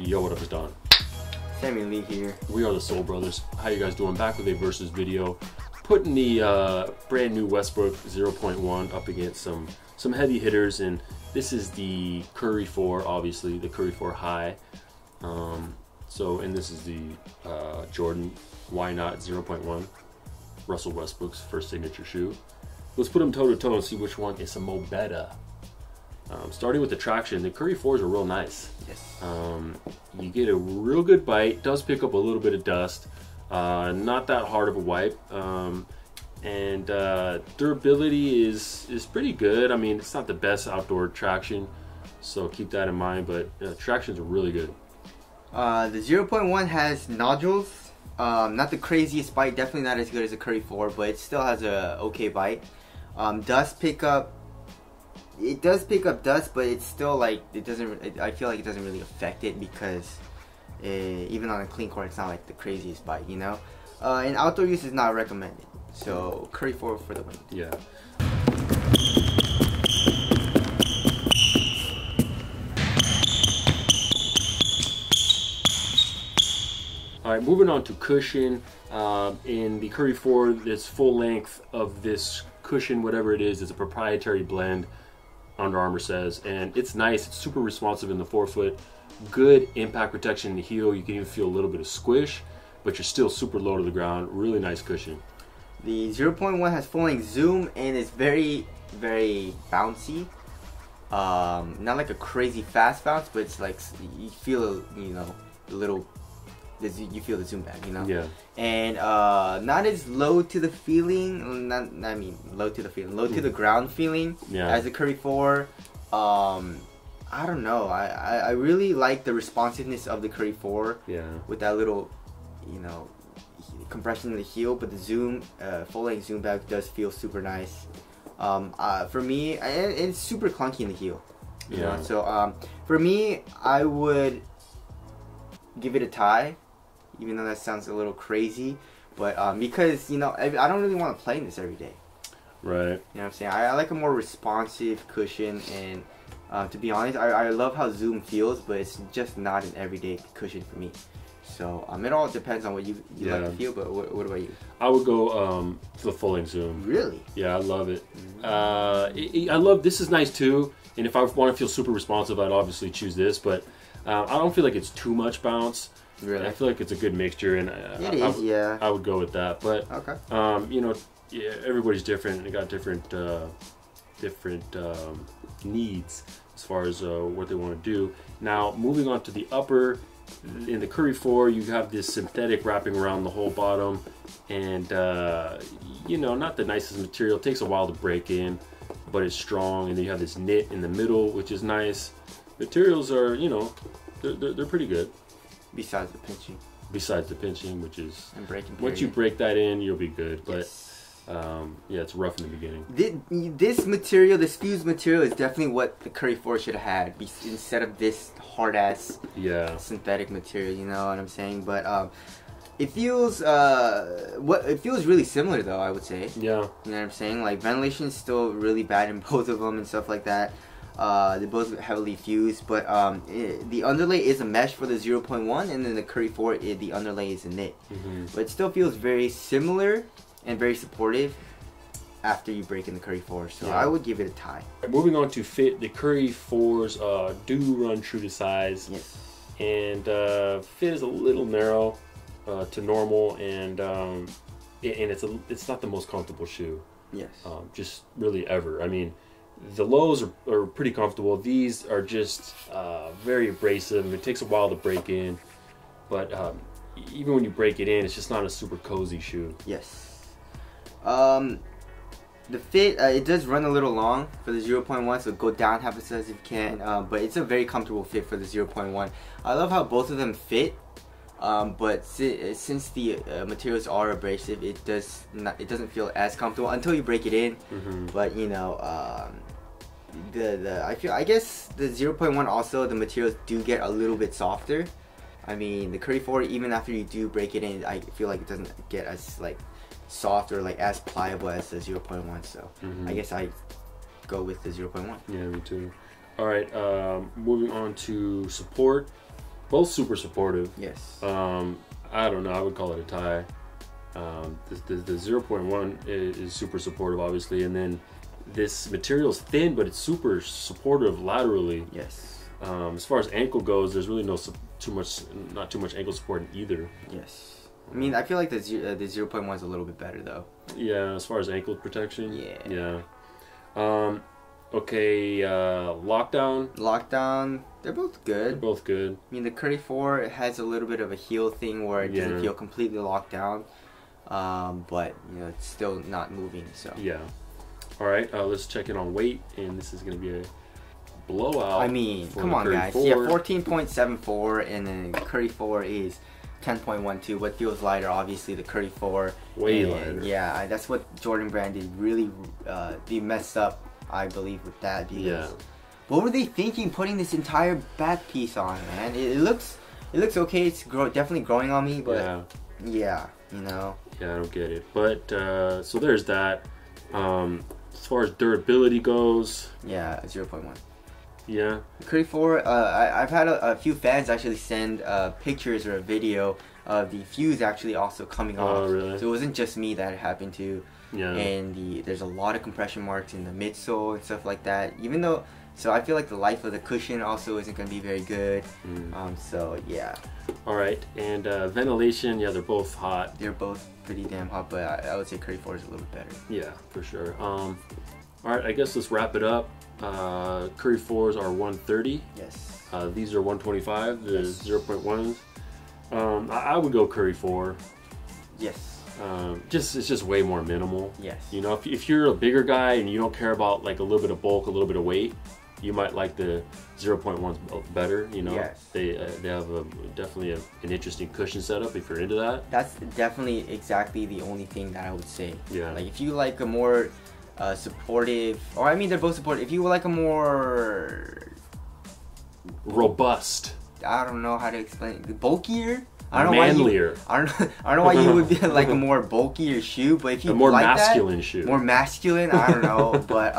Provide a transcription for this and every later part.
Yo, what up, it's Don. Sammy Lee here. We are the Soul Brothers. How you guys doing? Back with a versus video. Putting the brand new Westbrook 0.1 up against some heavy hitters, and this is the Curry 4, obviously, the Curry 4 High. And this is the Jordan Why Not 0.1, Russell Westbrook's first signature shoe. Let's put them toe to toe and see which one is more better. Starting with the traction, the Curry 4s are real nice. Yes. You get a real good bite. Does pick up a little bit of dust. Not that hard of a wipe. And durability is pretty good. I mean, it's not the best outdoor traction, so keep that in mind. But traction's really good. The 0.1 has nodules. Not the craziest bite. Definitely not as good as the Curry 4, but it still has a okay bite. Dust pickup. It does pick up dust, but it's still like it doesn't. I feel like it doesn't really affect it because even on a clean court, it's not like the craziest bite, you know. And outdoor use is not recommended. So Curry 4 for the win. Yeah. All right, moving on to cushion. In the Curry 4, this full length of this cushion, whatever it is a proprietary blend, Under Armour says, and it's nice. It's super responsive in the forefoot. Good impact protection in the heel. You can even feel a little bit of squish, but you're still super low to the ground. Really nice cushion. The 0.1 has full length zoom and it's very, very bouncy. Not like a crazy fast bounce, but it's like you feel, you know, a little. You feel the zoom back, you know. Yeah. And not as low to the feeling. Low to the ground feeling. Yeah. As the Curry 4. I don't know. I really like the responsiveness of the Curry 4. Yeah. With that little, you know, compression in the heel, but the zoom, full length zoom back does feel super nice. For me, it's super clunky in the heel. You know? So for me, I would give it a tie. Even though that sounds a little crazy, but because, you know, I don't really want to play in this every day. Right. You know what I'm saying? I like a more responsive cushion, and to be honest, I love how zoom feels, but it's just not an everyday cushion for me. So it all depends on what you like to feel. But what about you? I would go for the full length zoom. Really? Yeah, I love it. I love this is nice too. And if I want to feel super responsive, I'd obviously choose this. But I don't feel like it's too much bounce. Really? I feel like it's a needs, and I would go with that. But okay. You know, yeah, everybody's different. They got different needs as far as what they want to do. Now, moving on to the upper, in the Curry 4, you have this synthetic wrapping around the whole bottom, and you know, not the nicest material. It takes a while to break in, but it's strong. And then you have this knit in the middle, which is nice. Materials are, you know, they're pretty good. Besides the pinching, which is and breaking. Once you break that in, you'll be good. But yeah, it's rough in the beginning. This material, this fused material, is definitely what the Curry 4 should have had instead of this hard ass synthetic material. You know what I'm saying? But it feels really similar though. I would say. Yeah. You know what I'm saying? Like ventilation is still really bad in both of them and stuff like that. They're both heavily fused, but the underlay is a mesh for the 0.1, and then the Curry 4, the underlay is a knit. But it still feels very similar and very supportive after you break in the Curry 4, so I would give it a tie. Moving on to fit, the Curry 4s do run true to size. Yes. And fit is a little narrow to normal, and it's not the most comfortable shoe. Yes. Just really ever. I mean, the lows are pretty comfortable. These are just very abrasive. It takes a while to break in, but even when you break it in, it's just not a super cozy shoe. Yes. The fit, it does run a little long for the 0.1, so go down half a size if you can, but it's a very comfortable fit for the 0.1. I love how both of them fit, but since the materials are abrasive, it doesn't feel as comfortable until you break it in. But you know, I guess the 0.1 also, the materials do get a little bit softer. I mean, the Curry 4, even after you do break it in, I feel like it doesn't get as like soft or like as pliable as the 0.1. So I guess I go with the 0.1. Yeah, me too. All right, moving on to support. Both super supportive. Yes. I don't know. I would call it a tie. The 0.1 is super supportive, obviously, and then this material's thin, but it's super supportive laterally. Yes. As far as ankle goes, there's really not too much ankle support in either. Yes. I mean, I feel like the 0.1 is a little bit better though. Yeah, as far as ankle protection. Yeah. Yeah. Okay. Lockdown. They're both good. They're both good. I mean, the Curry 4 has a little bit of a heel thing where it doesn't feel completely locked down, but you know, it's still not moving. So yeah. All right. Let's check in on weight, and this is going to be a blowout. I mean, come on, guys. 4. Yeah, 14.74, and then Curry 4 is 10.12. What feels lighter? Obviously, the Curry 4. Way lighter. Yeah, that's what Jordan Brand did. Really, they messed up, I believe, with that. Because what were they thinking putting this entire back piece on, man? It looks okay. It's definitely growing on me, but yeah, you know. Yeah, I don't get it. But so there's that. As far as durability goes, yeah, 0.1. Yeah. Curry 4, I've had a few fans actually send pictures or a video of the fuse actually also coming off. Oh, really? So it wasn't just me that it happened to. Yeah. And there's a lot of compression marks in the midsole and stuff like that. Even though, so I feel like the life of the cushion also isn't going to be very good. So yeah. All right, and ventilation, yeah, they're both hot. They're both pretty damn hot, but I would say Curry 4 is a little better. Yeah, for sure. All right, I guess let's wrap it up. Curry 4s are 130. Yes. These are 125, the 0.1s. I would go Curry 4. Yes. It's just way more minimal. Yes. You know, if you're a bigger guy and you don't care about like a little bit of bulk, a little bit of weight, you might like the 0.1s better. You know, yes. They have definitely an interesting cushion setup if you're into that. That's definitely exactly the only thing that I would say. Yeah. Like if you like a more supportive, or I mean they're both supportive. If you like a more robust, I don't know how to explain it. Bulkier. I don't manlier. I don't know why you would be like a more bulkier shoe, but if you a more like masculine that, shoe, more masculine. I don't know, but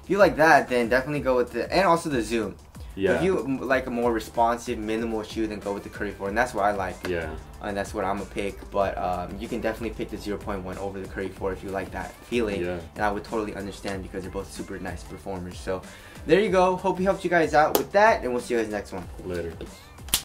if you like that, then definitely go with and also the Zoom. Yeah. If you like a more responsive, minimal shoe, then go with the Curry 4, and that's what I like. Yeah. And that's what I'm gonna pick. But you can definitely pick the 0.1 over the Curry 4 if you like that feeling. Yeah. And I would totally understand because they're both super nice performers. So there you go. Hope we helped you guys out with that, and we'll see you guys next one. Later. Peace.